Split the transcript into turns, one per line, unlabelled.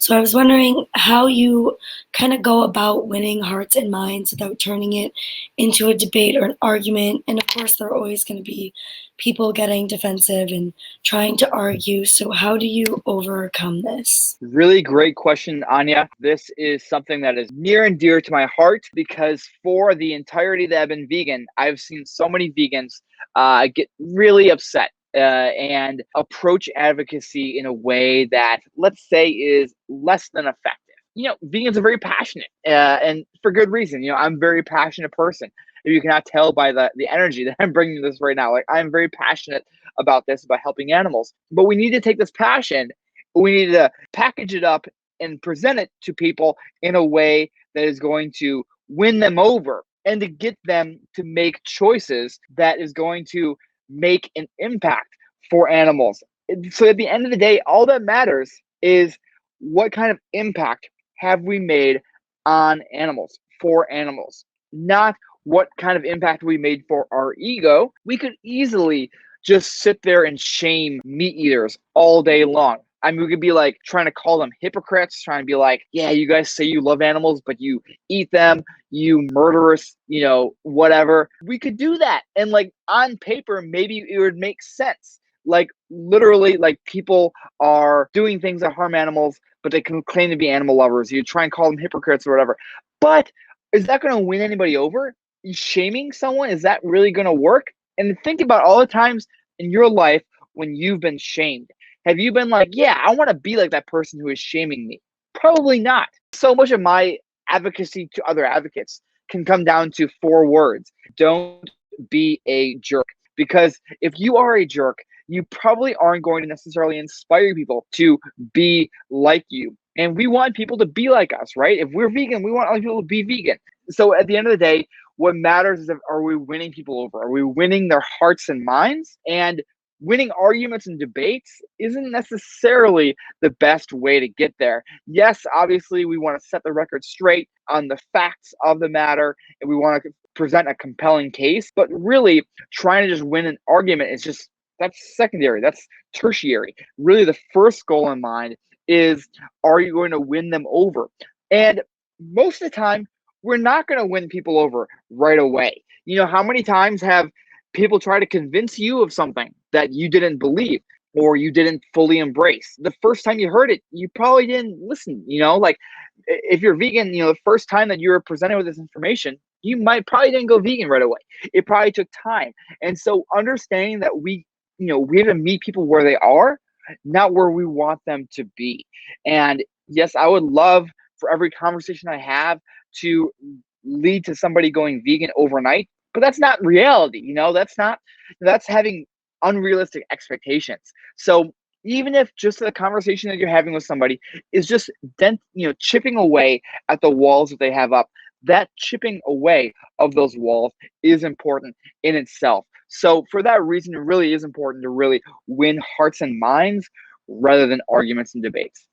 So I was wondering how you kind of go about winning hearts and minds without turning it into a debate or an argument. And of course, there are always going to be people getting defensive and trying to argue. So how do you overcome this?
Really great question, Anya. This is something that is near and dear to my heart because for the entirety that I've been vegan, I've seen so many vegans get really upset and approach advocacy in a way that, let's say, is less than effective. Vegans are very passionate and for good reason. I'm a very passionate person. If you cannot tell by the energy that I'm bringing this right now, like I'm very passionate about this, about helping animals. But we need to take this passion, we need to package it up and present it to people in a way that is going to win them over and to get them to make choices that is going to make an impact for animals. So at the end of the day, all that matters is what kind of impact have we made on animals, for animals, not what kind of impact we made for our ego. We could easily just sit there and shame meat eaters all day long. I mean, we could be like trying to call them hypocrites, trying to be like, yeah, you guys say you love animals, but you eat them, you murderous, whatever. We could do that. And like on paper, maybe it would make sense. Like literally, like people are doing things that harm animals, but they can claim to be animal lovers. You try and call them hypocrites or whatever. But is that going to win anybody over? Shaming someone, is that really going to work? And think about all the times in your life when you've been shamed. Have you been like, yeah, I want to be like that person who is shaming me? Probably not. So much of my advocacy to other advocates can come down to 4 words. Don't be a jerk. Because if you are a jerk, you probably aren't going to necessarily inspire people to be like you. And we want people to be like us, right? If we're vegan, we want other people to be vegan. So at the end of the day, what matters is, are we winning people over? Are we winning their hearts and minds? And winning arguments and debates isn't necessarily the best way to get there. Yes, obviously, we want to set the record straight on the facts of the matter, and we want to present a compelling case. But really, trying to just win an argument is just, that's secondary, that's tertiary. Really, the first goal in mind is, are you going to win them over? And most of the time, we're not going to win people over right away. How many times have people try to convince you of something that you didn't believe or you didn't fully embrace? The first time you heard it, you probably didn't listen. Like if you're vegan, the first time that you were presented with this information, you probably didn't go vegan right away. It probably took time. And so understanding that we have to meet people where they are, not where we want them to be. And yes, I would love for every conversation I have to lead to somebody going vegan overnight, but that's not reality. That's having unrealistic expectations. So even if just the conversation that you're having with somebody is just chipping away at the walls that they have up, that chipping away of those walls is important in itself. So for that reason, it really is important to really win hearts and minds rather than arguments and debates.